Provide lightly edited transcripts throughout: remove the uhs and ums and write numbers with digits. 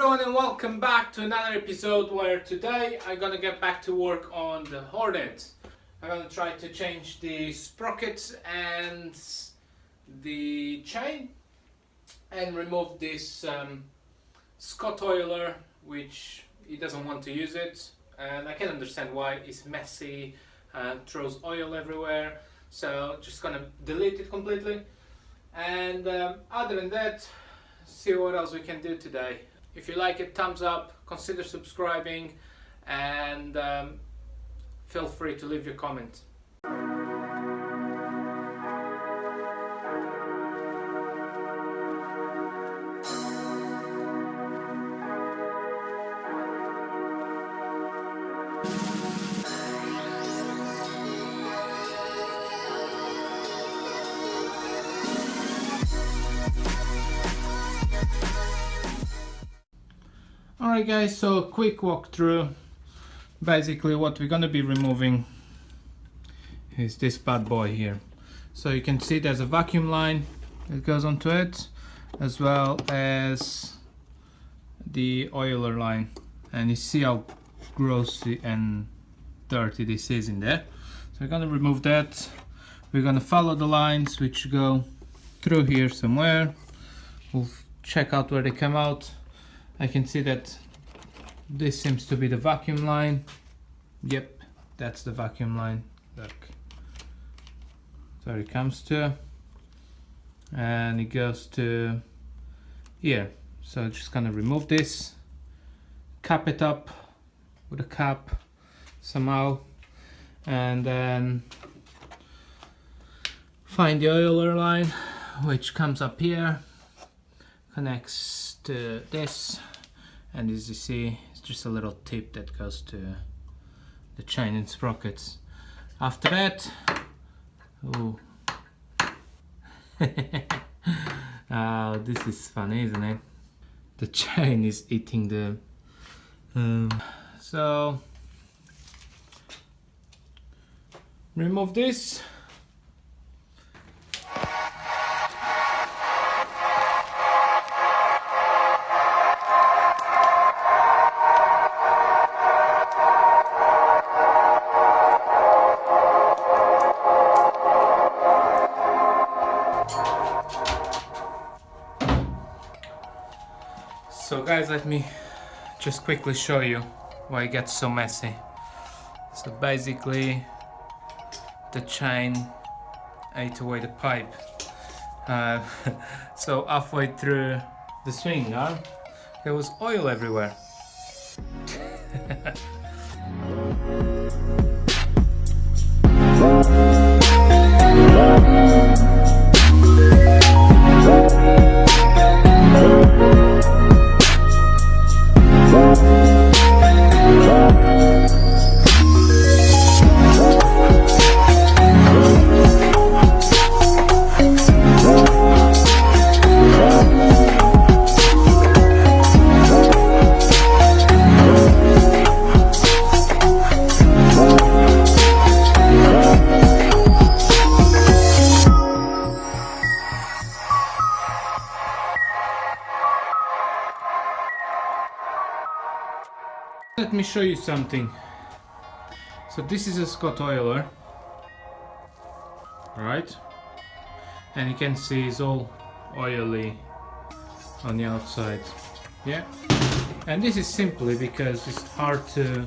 everyone and welcome back to another episode where today I'm gonna get back to work on the Hornet. I'm gonna try to change the sprockets and the chain and remove this Scottoiler, which he doesn't want to use it, and I can understand why. It's messy and throws oil everywhere, so just gonna delete it completely. And other than that, see what else we can do today. If you like it, thumbs up, consider subscribing, and feel free to leave your comment. Alright guys, so a quick walkthrough. Basically what we're gonna be removing is this bad boy here. So you can see there's a vacuum line that goes onto it, as well as the oiler line, and you see how grossy and dirty this is in there. So we're gonna remove that. We're gonna follow the lines which go through here somewhere. We'll check out where they come out. I can see that this seems to be the vacuum line. Yep, that's the vacuum line. Look, there it comes to, and it goes to here. So just gonna remove this, cap it up with a cap somehow, and then find the oiler line which comes up here, connects to this, and as you see it's just a little tip that goes to the chain and sprockets. After that, oh, oh, this is funny, isn't it? The chain is eating the so remove this. So guys, let me just quickly show you why it gets so messy. So basically the chain ate away the pipe. So halfway through the swing arm there was oil everywhere. Let me show you something. So this is a Scottoiler, right? And you can see it's all oily on the outside. Yeah. And this is simply because it's hard to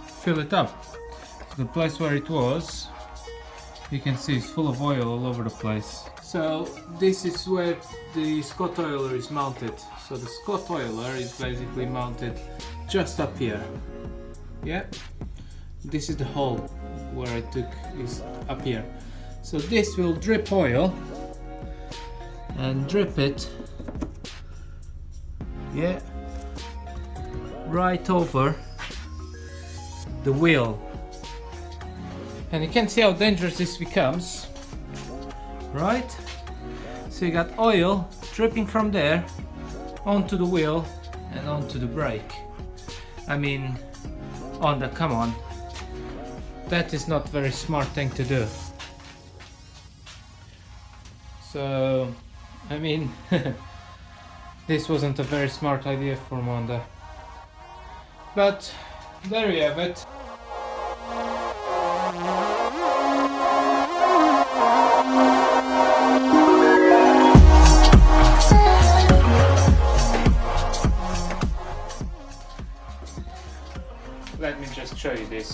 fill it up. So the place where it was, you can see it's full of oil all over the place. So this is where the Scottoiler is mounted. So the Scottoiler is basically mounted just up here. Yeah, this is the hole where I took, is up here. So this will drip oil and drip it, yeah, right over the wheel. And you can see how dangerous this becomes, right? So you got oil dripping from there onto the wheel and onto the brake. I mean, come on, that is not very smart thing to do. So I mean This wasn't a very smart idea for Monda. But there you have it. Let me just show you this.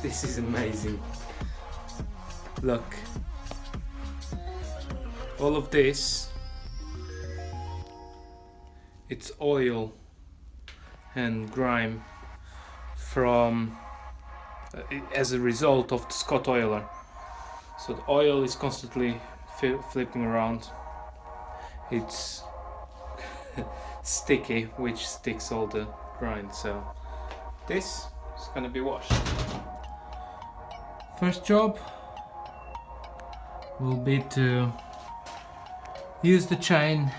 This is amazing. Look. All of this, it's oil and grime from as a result of the Scottoiler. So the oil is constantly flipping around. It's sticky, which sticks all the grime. So this is gonna be washed. First job will be to use the chain,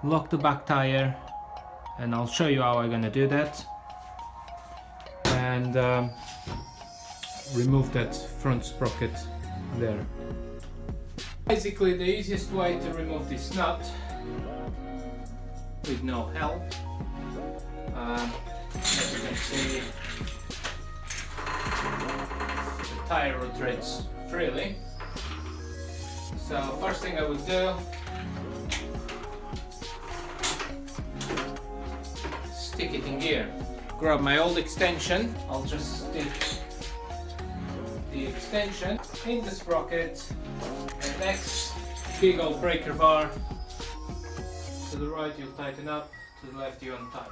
lock the back tire, and I'll show you how I'm gonna do that, and remove that front sprocket there. Basically the easiest way to remove this nut with no help, as you can see, the tire rotates freely. So first thing I would do, stick it in gear. Grab my old extension, I'll just stick the extension in the sprocket, and next big old breaker bar. To the right you'll tighten up, to the left you untight.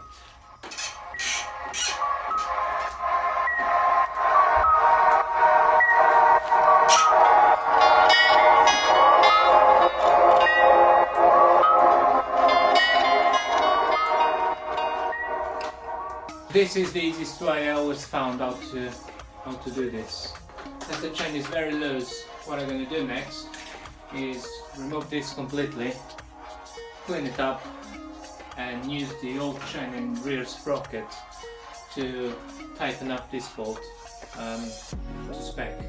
This is the easiest way I always found out how to do this. As the chain is very loose, what I'm going to do next is remove this completely, clean it up, and use the old chain and rear sprocket to tighten up this bolt to spec.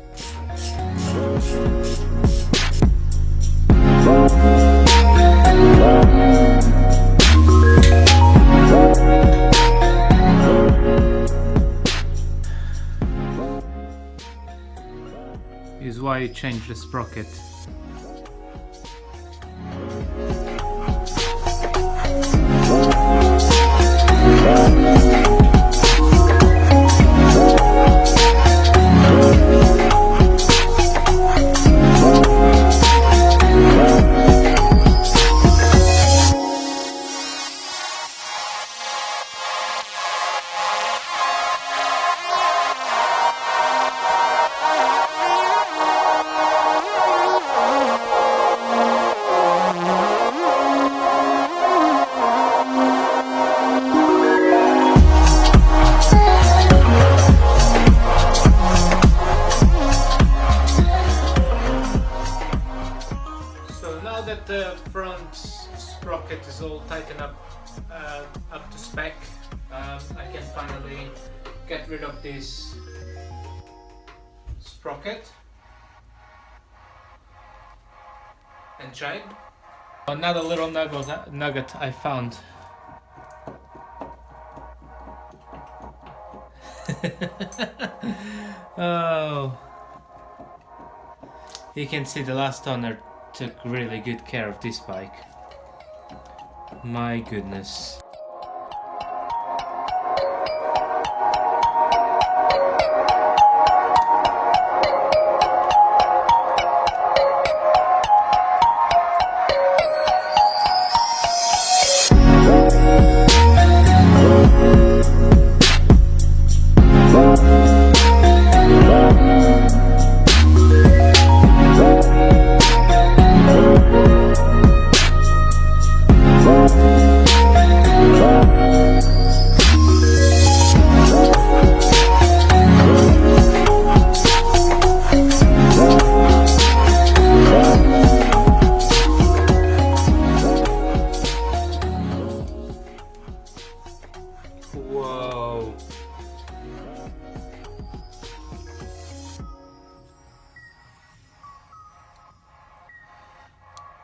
Is why you change the sprocket. The front sprocket is all tightened up to spec. I can finally get rid of this sprocket and chain. Another little nugget I found. Oh, you can see the last owner took really good care of this bike. My goodness.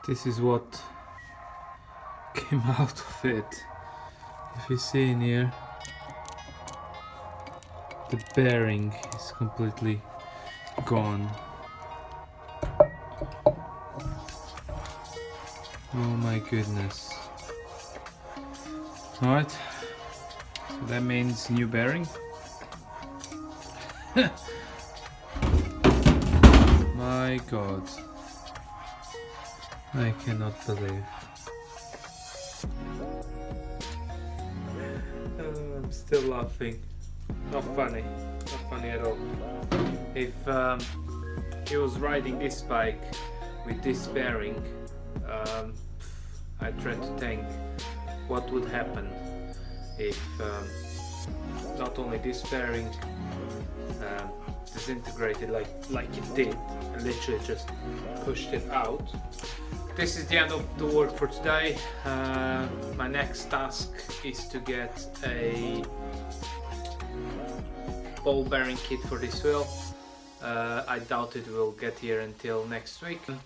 this is what came out of it. If you see in here, the bearing is completely gone. Oh my goodness. Alright, so that means new bearing. My god, I cannot believe. I'm still laughing. Not funny at all. If he was riding this bike with this bearing, I try to think what would happen if not only this bearing disintegrated like it did, and literally just pushed it out. This is the end of the work for today. My next task is to get a ball bearing kit for this wheel. I doubt it will get here until next week. I'm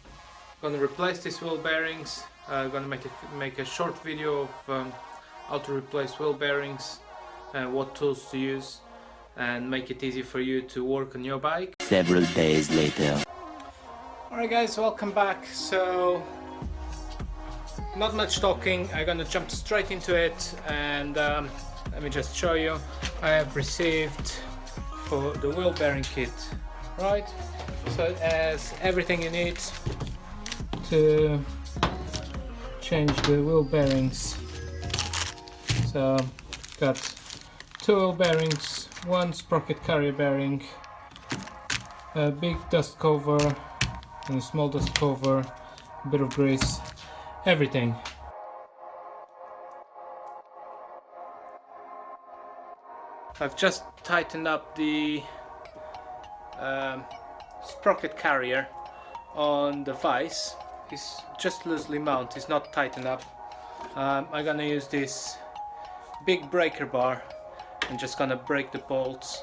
gonna replace these wheel bearings. I'm gonna make a short video of how to replace wheel bearings and what tools to use, and make it easy for you to work on your bike. Several days later. Alright guys, welcome back. So, not much talking, I'm gonna jump straight into it, and let me just show you. I have received for the wheel bearing kit, right? So it has everything you need to change the wheel bearings. So got 2 wheel bearings, 1 sprocket carrier bearing, a big dust cover and a small dust cover, a bit of grease, everything. I've just tightened up the sprocket carrier on the vise. It's just loosely mounted, it's not tightened up. I'm gonna use this big breaker bar and just gonna break the bolts,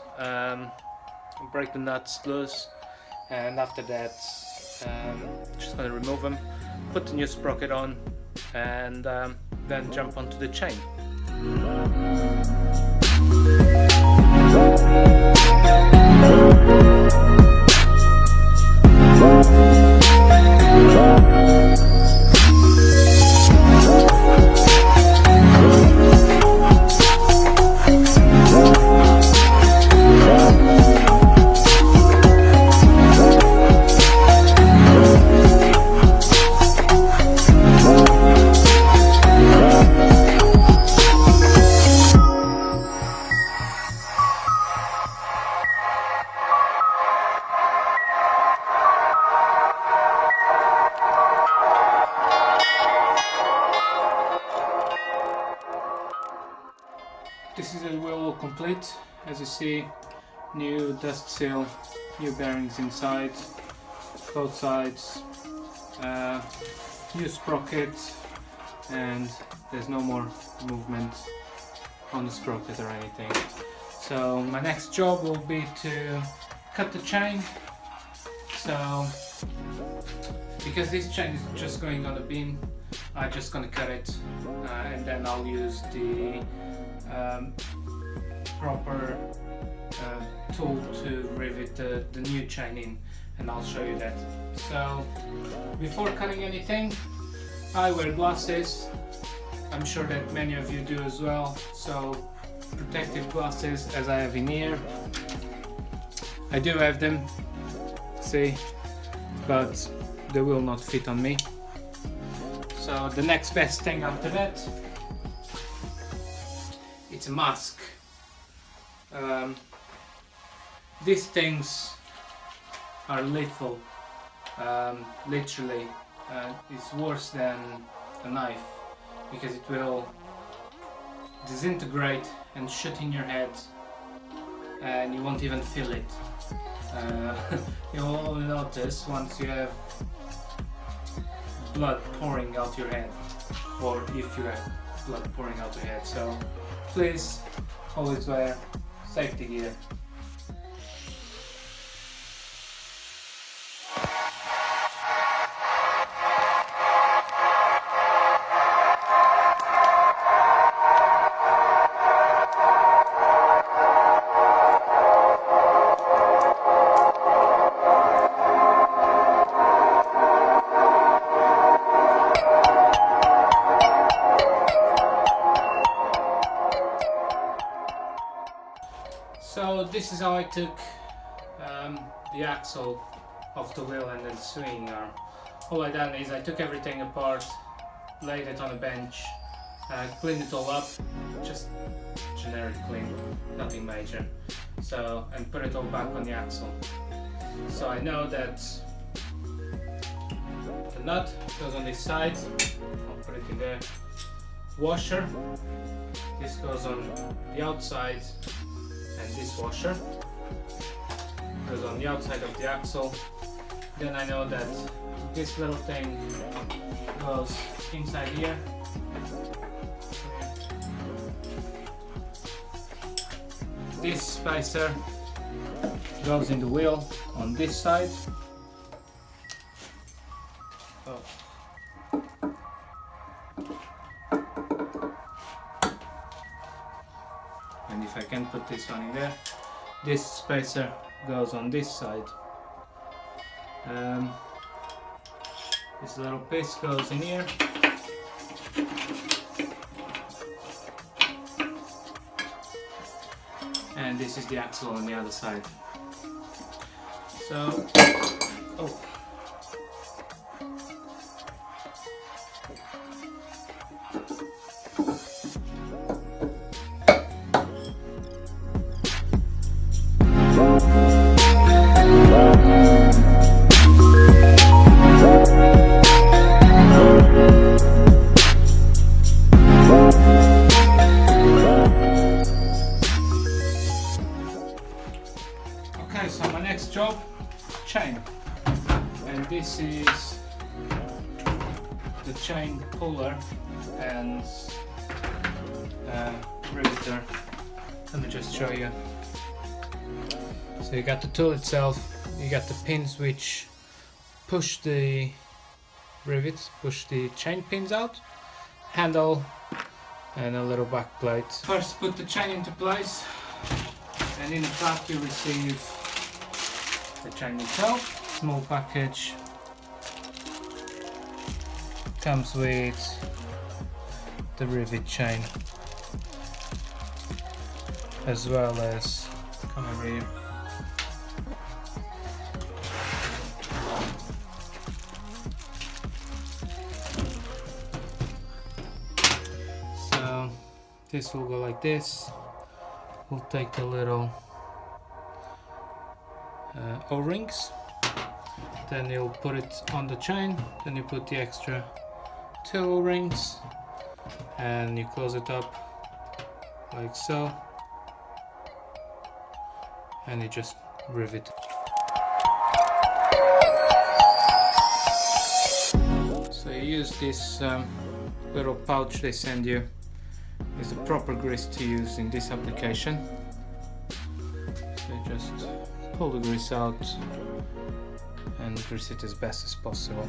break the nuts loose, and after that just gonna remove them, put the new sprocket on, and then jump onto the chain. This is the wheel complete. As you see, new dust seal, new bearings inside, both sides, new sprocket, and there's no more movement on the sprocket or anything. So my next job will be to cut the chain. So because this chain is just going on a beam, I'm just gonna cut it, and then I'll use the proper tool to rivet the new chain in, and I'll show you that. So before cutting anything, I wear glasses. I'm sure that many of you do as well. So protective glasses, as I have in here. I do have them, see, but they will not fit on me. So the next best thing after that, it's a mask. These things are lethal. Literally, it's worse than a knife, because it will disintegrate and shoot in your head, and you won't even feel it. You'll only notice once you have blood pouring out your head, or if you have blood pouring out your head. So please always wear safety gear. this is how I took the axle off the wheel and then the swinging arm. All I done is I took everything apart, laid it on a bench, cleaned it all up, just generic clean, nothing major. So, and put it all back on the axle. So I know that the nut goes on this side, I'll put it in there. Washer, this goes on the outside, and this washer goes on the outside of the axle. Then I know that this little thing goes inside here. This spacer goes in the wheel on this side. Oh. And if I can put this one in there, this spacer goes on this side. This little piece goes in here. And this is the axle on the other side. So, oh. Okay, so my next job, chain, and this is the chain puller and riveter. Let me just show you. So you got the tool itself, you got the pins which push the rivets, push the chain pins out, handle and a little back plate. First put the chain into place, and in the back you receive the chain itself. Small package, comes with the rivet chain as well as, come over here, so this will go like this. We'll take the little O-rings, then you'll put it on the chain, then you put the extra 2 O-rings and you close it up like so, and you just rivet. So you use this little pouch they send you. Is the proper grease to use in this application. So you just pull the grease out and grease it as best as possible.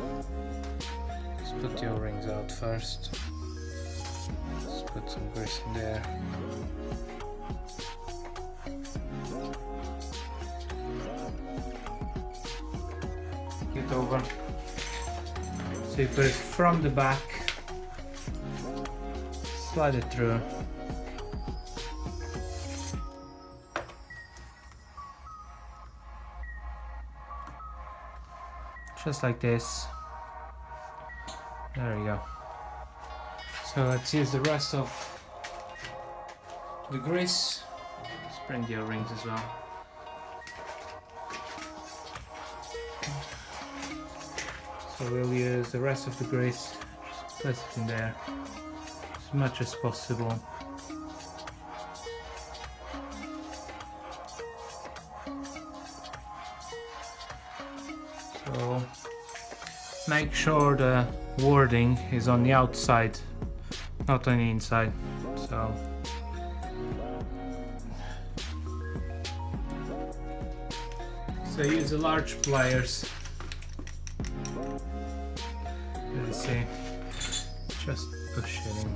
Just put the O-rings out first. Just put some grease in there. Get over. So you put it from the back. Slide it through. Just like this. There we go. So let's use the rest of the grease. Let's bring the O-rings as well. So we'll use the rest of the grease. Just place it in there as much as possible. So make sure the wording is on the outside, not on the inside. So use the large pliers. As you see, just push it in.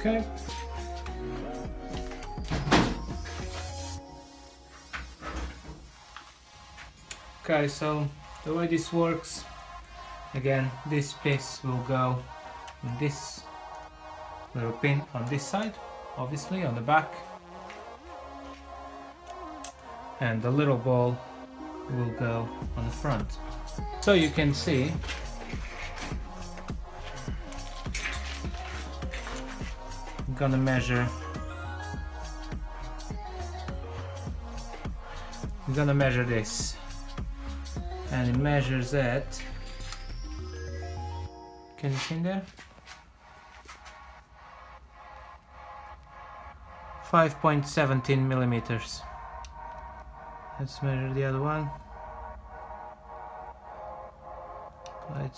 Okay. Okay, so the way this works, again, this piece will go in this little pin on this side, obviously on the back, and the little ball will go on the front. So you can see I'm gonna measure this, and it measures at, can you see in there? 5.17 millimeters. Let's measure the other one. Right.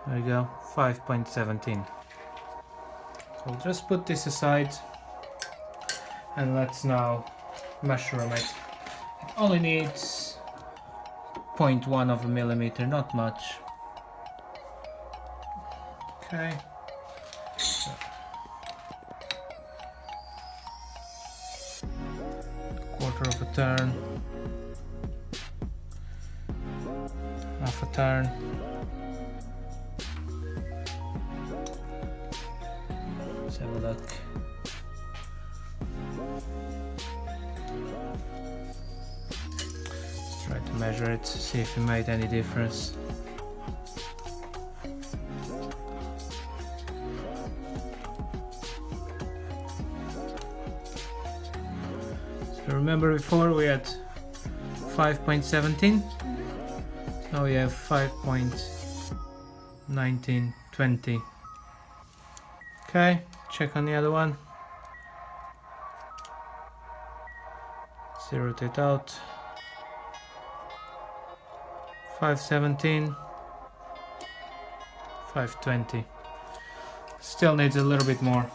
There we go, 5.17. So we'll just put this aside, and let's now measure it. It only needs 0.1 of a millimeter, not much. Okay. So, quarter of a turn, half a turn. Let's have a look. Let's try to measure it, see if it made any difference. So remember before we had 5.17? Now we have 5.1920. Okay, check on the other one. Zeroed it out. 517, 520. Still needs a little bit more.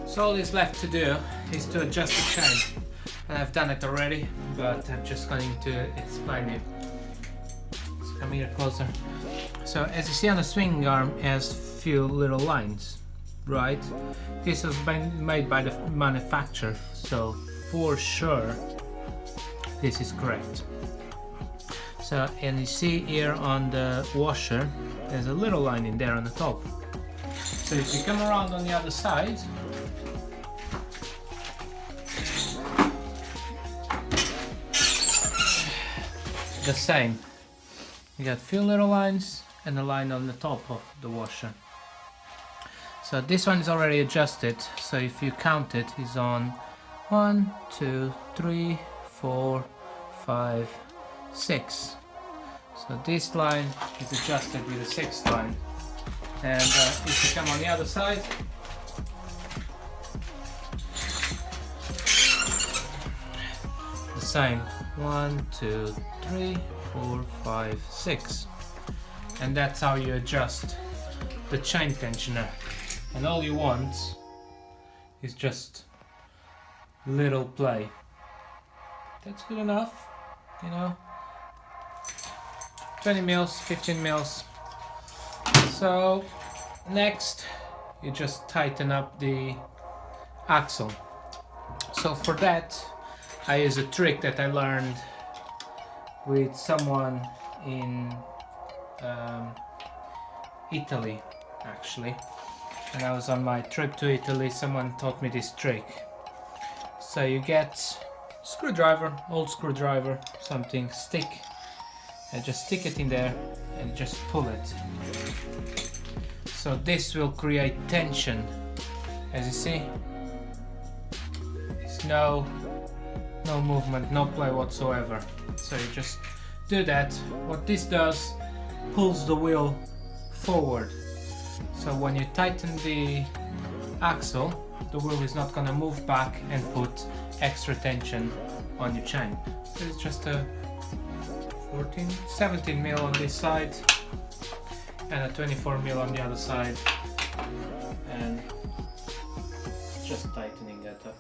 So all is left to do is to adjust the chain, and I've done it already, but I'm just going to explain it. Let's come here closer. So as you see on the swing arm, it has few little lines, right? This has been made by the manufacturer, so for sure this is correct. So, and you see here on the washer, there's a little line in there on the top. So if you come around on the other side, the same. You got few little lines and a line on the top of the washer. So this one is already adjusted, so if you count it, is on 1, 2, 3, 4, 5, 6. So this line is adjusted with the 6th line. And if you come on the other side, the same. 1, 2, 3, 4, 5, 6. And that's how you adjust the chain tensioner. And all you want is just little play. That's good enough, you know. 20 mils, 15 mils. So next you just tighten up the axle. So for that I use a trick that I learned with someone in Italy, actually. And I was on my trip to Italy, someone taught me this trick. So you get screwdriver, old screwdriver, something, stick, and just stick it in there and just pull it. So this will create tension. As you see, it's no movement, no play whatsoever. So you just do that. What this does, pulls the wheel forward. So when you tighten the axle, the wheel is not going to move back and put extra tension on your chain. So it's just a 17 mil on this side and a 24 mil on the other side, and just tightening that up.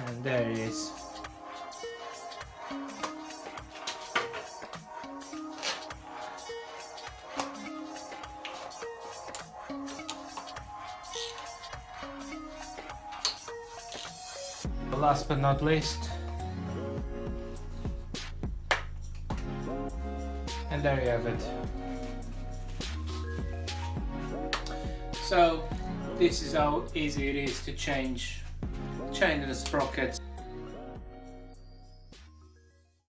And there it is. Last but not least, and there you have it. So this is how easy it is to change the sprockets